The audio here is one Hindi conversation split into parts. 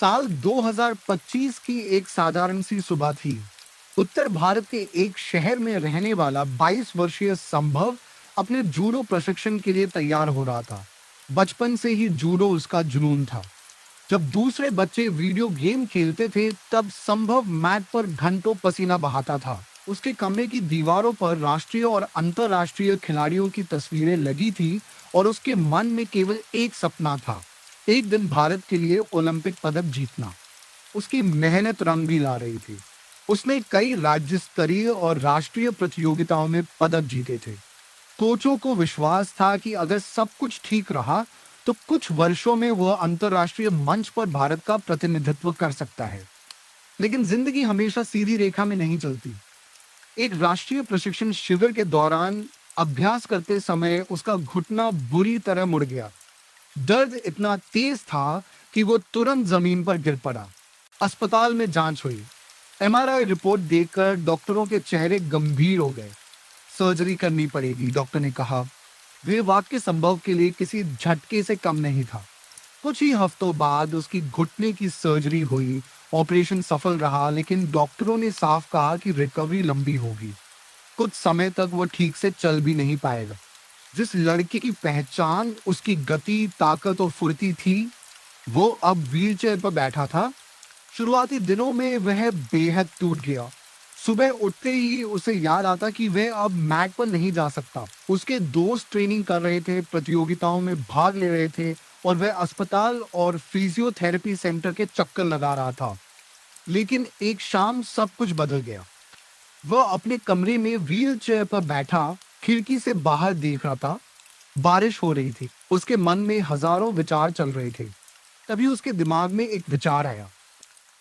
साल 2025 की एक साधारण सी सुबह थी। उत्तर भारत के एक शहर में रहने वाला 22 वर्षीय संभव अपने जूडो प्रशिक्षण के लिए तैयार हो रहा था। बचपन से ही जूडो उसका जुनून था। जब दूसरे बच्चे वीडियो गेम खेलते थे, तब संभव मैट पर घंटों पसीना बहाता था। उसके कमरे की दीवारों पर राष्ट्रीय और अंतर्राष्ट्रीय खिलाड़ियों की तस्वीरें लगी थी और उसके मन में केवल एक सपना था, एक दिन भारत के लिए ओलंपिक पदक जीतना। उसकी मेहनत रंग भी ला रही थी। उसने कई राज्य स्तरीय और राष्ट्रीय प्रतियोगिताओं में पदक जीते थे। कोचों को विश्वास था कि अगर सब कुछ ठीक रहा, तो कुछ वर्षों में वह अंतर्राष्ट्रीय मंच पर भारत का प्रतिनिधित्व कर सकता है। लेकिन जिंदगी हमेशा सीधी रेखा में नहीं चलती। एक राष्ट्रीय प्रशिक्षण शिविर के दौरान अभ्यास करते समय उसका घुटना बुरी तरह मुड़ गया। दर्द इतना तेज था कि वो तुरंत जमीन पर गिर पड़ा। अस्पताल में जांच हुई। एमआरआई रिपोर्ट देखकर डॉक्टरों के चेहरे गंभीर हो गए। सर्जरी करनी पड़ेगी, डॉक्टर ने कहा। वे वाक्य संभव के लिए किसी झटके से कम नहीं था। कुछ ही हफ्तों बाद उसकी घुटने की सर्जरी हुई। ऑपरेशन सफल रहा, लेकिन डॉक्टरों ने साफ कहा कि रिकवरी लंबी होगी। कुछ समय तक वो ठीक से चल भी नहीं पाएगा। जिस लड़के की पहचान उसकी गति, ताकत और फुर्ती थी, वो अब व्हीलचेयर पर बैठा था। शुरुआती दिनों में वह बेहद टूट गया। सुबह उठते ही उसे याद आता कि वह अब मैट पर नहीं जा सकता। उसके दोस्त ट्रेनिंग कर रहे थे, प्रतियोगिताओं में भाग ले रहे थे और वह अस्पताल और फिजियोथेरेपी सेंटर के चक्कर लगा रहा था। लेकिन एक शाम सब कुछ बदल गया। वह अपने कमरे में व्हील चेयर पर बैठा खिड़की से बाहर देख रहा था। बारिश हो रही थी। उसके मन में हजारों विचार चल रहे थे। तभी उसके दिमाग में एक विचार आया,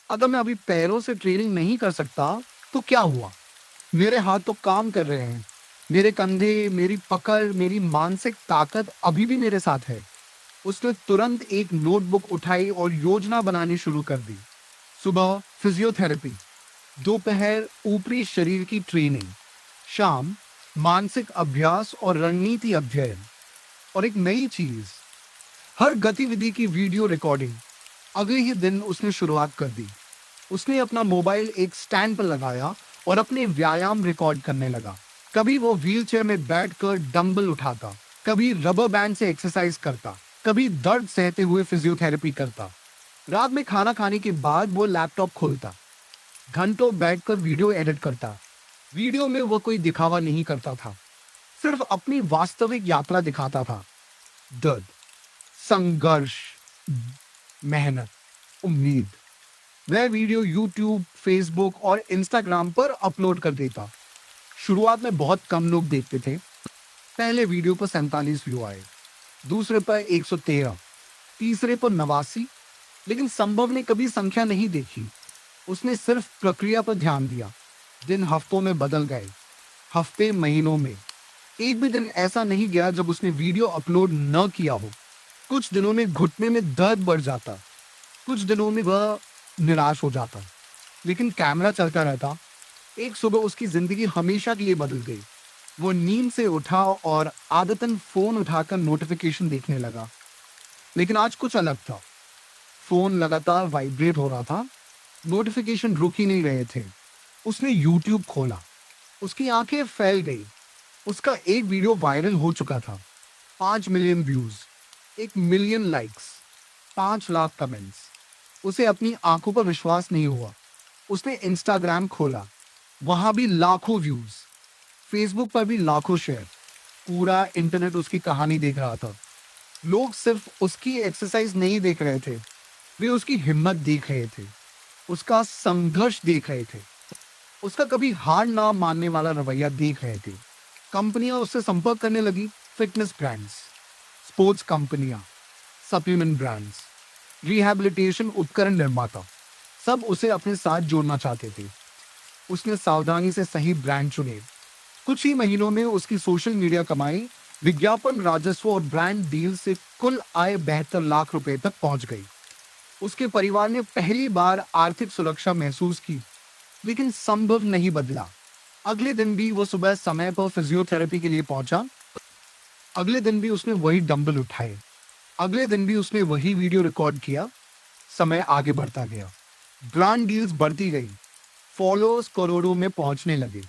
अगर मैं अभी पैरों से ट्रेनिंग नहीं कर सकता तो क्या हुआ? मेरे हाथ तो काम कर रहे हैं। मेरे कंधे, मेरी पकड़, मेरी मानसिक ताकत अभी भी मेरे साथ है। उसने तुरंत एक नोटबुक उठाई और योजना बनानी शुरू कर दी। सुबह फिजियोथेरेपी, दोपहर ऊपरी शरीर की ट्रेनिंग, शाम मानसिक अभ्यास और रणनीति अध्ययन। और एक नई चीज, हर गतिविधि की वीडियो रिकॉर्डिंग। अगले ही दिन उसने शुरुआत कर दी। उसने अपना मोबाइल एक स्टैंड पर लगाया और अपने व्यायाम रिकॉर्ड करने लगा। कभी वो व्हीलचेयर में बैठकर डंबल उठाता, कभी रबर बैंड से एक्सरसाइज करता, कभी दर्द सहते हुए फिजियोथेरेपी करता। रात में खाना खाने के बाद वो लैपटॉप खोलता, घंटों बैठकर वीडियो एडिट करता। वीडियो में वो कोई दिखावा नहीं करता था, सिर्फ अपनी वास्तविक यात्रा दिखाता था। दर्द, संघर्ष, मेहनत, उम्मीद। वह वीडियो यूट्यूब, फेसबुक और इंस्टाग्राम पर अपलोड कर देता। शुरुआत में बहुत कम लोग देखते थे। पहले वीडियो पर 47 व्यू आए, दूसरे पर 113, तीसरे पर 89। लेकिन संभव ने कभी संख्या नहीं देखी। उसने सिर्फ प्रक्रिया पर ध्यान दिया। दिन हफ्तों में बदल गए, हफ्ते महीनों में। एक भी दिन ऐसा नहीं गया जब उसने वीडियो अपलोड न किया हो। कुछ दिनों में घुटने में दर्द बढ़ जाता, कुछ दिनों में वह निराश हो जाता, लेकिन कैमरा चलता रहता। एक सुबह उसकी जिंदगी हमेशा के लिए बदल गई। वो नींद से उठा और आदतन फोन उठाकर नोटिफिकेशन देखने लगा। लेकिन आज कुछ अलग था। फोन लगातार वाइब्रेट हो रहा था, नोटिफिकेशन रुक ही नहीं रहे थे। उसने यूट्यूब खोला, उसकी आंखें फैल गई। उसका एक वीडियो वायरल हो चुका था। 5 million views, 1 million likes, 5 lakh comments. उसे अपनी आंखों पर विश्वास नहीं हुआ। उसने इंस्टाग्राम खोला, वहां भी लाखों व्यूज, फेसबुक पर भी लाखों शेयर। पूरा इंटरनेट उसकी कहानी देख रहा था। लोग सिर्फ उसकी एक्सरसाइज नहीं देख रहे थे, वे उसकी हिम्मत देख रहे थे, उसका संघर्ष देख रहे थे, उसका कभी हार ना मानने वाला रवैया देख रहे थे। कंपनियां उससे संपर्क करने लगी। फिटनेस ब्रांड्स, स्पोर्ट्स कंपनियां, सप्लीमेंट ब्रांड्स, रिहैबिलिटेशन उपकरण निर्माता, सब उसे अपने साथ जोड़ना चाहते थे। उसने सावधानी से सही ब्रांड चुने। कुछ ही महीनों में उसकी सोशल मीडिया कमाई, विज्ञापन राजस्व और ब्रांड डील से कुल आय 72 लाख रुपए तक पहुंच गई। उसके परिवार ने पहली बार आर्थिक सुरक्षा महसूस की। लेकिन संभव नहीं बदला। अगले दिन भी वो सुबह समय पर फिजियोथेरेपी के लिए पहुंचा। अगले दिन भी उसने वही डंबल उठाए। अगले दिन भी उसने वही वीडियो रिकॉर्ड किया। समय आगे बढ़ता गया, ब्रांड डील्स बढ़ती गई, फॉलोअर्स करोड़ों में पहुंचने लगे।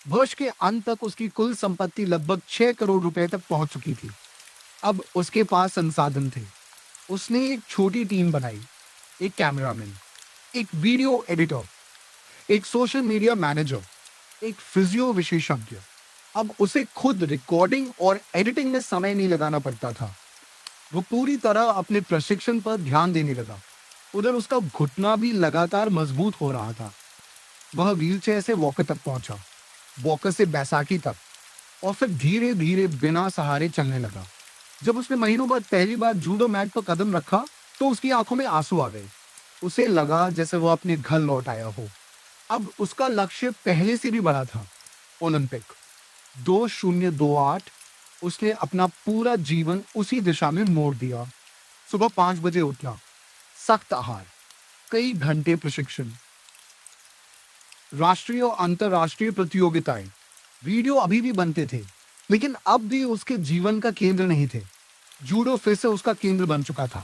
वर्ष के अंत तक उसकी कुल संपत्ति लगभग 6 करोड़ रुपए तक पहुंच चुकी थी। अब उसके पास संसाधन थे। उसने एक छोटी टीम बनाई, एक कैमरामैन, एक वीडियो एडिटर, एक सोशल मीडिया मैनेजर, एक फिजियो विशेषज्ञ। अब उसे खुद रिकॉर्डिंग और एडिटिंग में समय नहीं लगाना पड़ता था। वो पूरी तरह अपने प्रशिक्षण पर ध्यान देने लगा। उधर उसका घुटना भी लगातार मजबूत हो रहा था। वह व्हीलचेयर से वॉकर तक पहुंचा, वॉकर से बैसाखी तक, और फिर धीरे धीरे बिना सहारे चलने लगा। जब उसने महीनों बाद पहली बार जूडो मैट पर कदम रखा तो उसकी आंखों में आंसू आ गए। उसे लगा जैसे वो अपने घर लौट आया हो। अब उसका लक्ष्य पहले से भी बड़ा था, ओलंपिक 2028। उसने अपना पूरा जीवन उसी दिशा में मोड़ दिया। सुबह 5 बजे उठना, सख्त आहार, कई घंटे प्रशिक्षण, राष्ट्रीय और अंतर्राष्ट्रीय प्रतियोगिताएं। वीडियो अभी भी बनते थे, लेकिन अब भी उसके जीवन का केंद्र नहीं थे। जूडो फिर से उसका केंद्र बन चुका था।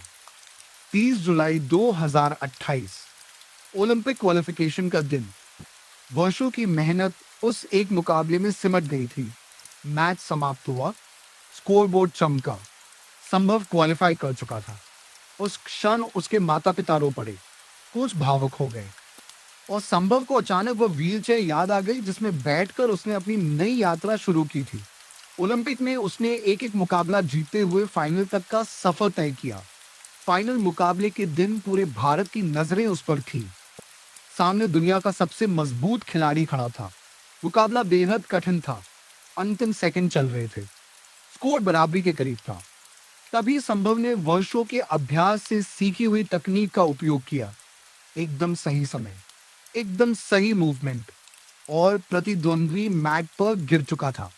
30 जुलाई 2028 ओलंपिक क्वालिफिकेशन का दिन। वर्षों की मेहनत उस एक मुकाबले में सिमट गई थी। मैच समाप्त हुआ, स्कोरबोर्ड चमका, संभव क्वालिफाई कर चुका था। उस क्षण उसके माता पिता रो पड़े, कुछ भावुक हो गए, और संभव को अचानक वो व्हीलचेयर याद आ गई जिसमें बैठकर उसने अपनी नई यात्रा शुरू की थी। ओलंपिक में उसने एक एक मुकाबला जीतते हुए फाइनल तक का सफर तय किया। फाइनल मुकाबले के दिन पूरे भारत की नजरें उस पर थी। सामने दुनिया का सबसे मजबूत खिलाड़ी खड़ा था। मुकाबला बेहद कठिन था। अंतिम सेकंड चल रहे थे। स्कोर बराबरी के करीब था। तभी संभव ने वर्षों के अभ्यास से सीखी हुई तकनीक का उपयोग किया। एकदम सही समय, एकदम सही मूवमेंट, और प्रतिद्वंद्वी मैट पर गिर चुका था।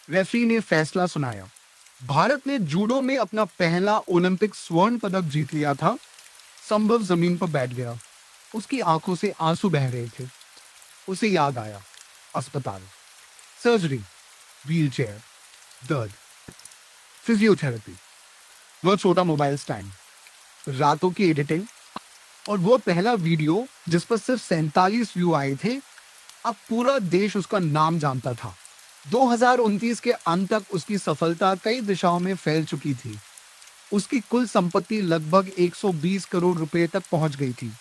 रेफरी ने फैसला सुनाया। भारत ने जूडो में अपना पहला ओलंपिक स्वर्ण पदक जीत लिया था। संभव जमीन पर बैठ गया। उसकी आंखों से आंसू बह रहे थे। उसे याद आया, अस्पताल, सर्जरी, व्हीलचेयर, दर्द, फिजियोथेरेपी, वो छोटा मोबाइल स्टैंड, रातों की एडिटिंग, और वो पहला वीडियो जिस पर सिर्फ 47 व्यू आए थे। अब पूरा देश उसका नाम जानता था। 2029 के अंत तक उसकी सफलता कई दिशाओं में फैल चुकी थी। उसकी कुल संपत्ति लगभग 120 करोड़ रुपए तक पहुंच गई थी।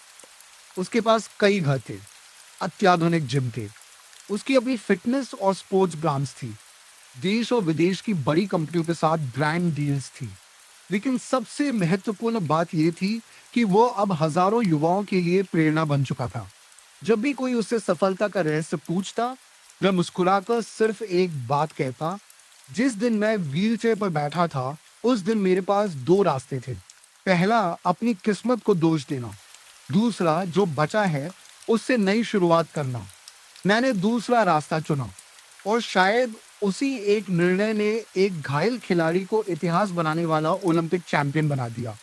उसके पास कई घर थे, अत्याधुनिक जिम थे, उसकी अपनी फिटनेस और स्पोर्ट्स ब्रांड्स थी, देश और विदेश की बड़ी कंपनियों के साथ ब्रांड डील्स थी। लेकिन सबसे महत्वपूर्ण बात यह थी कि वो अब हजारों युवाओं के लिए प्रेरणा बन चुका था। जब भी कोई उससे सफलता का रहस्य पूछता, वह मुस्कुराकर सिर्फ एक बात कहता, जिस दिन मैं व्हीलचेयर पर बैठा था उस दिन मेरे पास दो रास्ते थे। पहला, अपनी किस्मत को दोष देना। दूसरा, जो बचा है उससे नई शुरुआत करना। मैंने दूसरा रास्ता चुना, और शायद उसी एक निर्णय ने एक घायल खिलाड़ी को इतिहास बनाने वाला ओलंपिक चैंपियन बना दिया।